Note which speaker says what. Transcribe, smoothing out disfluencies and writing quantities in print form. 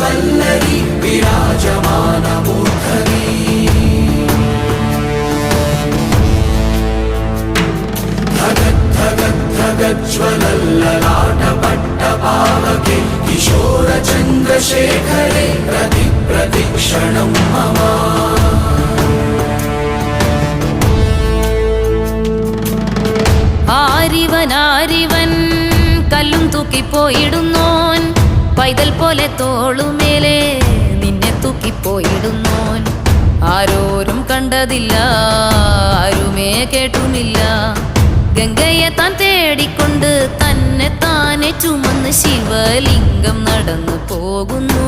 Speaker 1: श्रीवल्लरी विराजमानमूर्धनि धगज्ज्वलल्ललाटपट्टपावके किशोरचन्द्रशेखरे प्रतिक्षणं मम
Speaker 2: ആരിവൻ കല്ലും തൂക്കിപ്പോയിടുന്നോൻ പൈതൽ പോലെ തോളുമേലെ നിന്നെ തൂക്കിപ്പോയിടുന്നോൻ ആരോരും കണ്ടതില്ല ആരുമേ കേട്ടുമില്ല ഗംഗയെ താൻ തേടിക്കൊണ്ട് തന്നെ താനെ ചുമന്ന് ശിവലിംഗം നടന്നു പോകുന്നു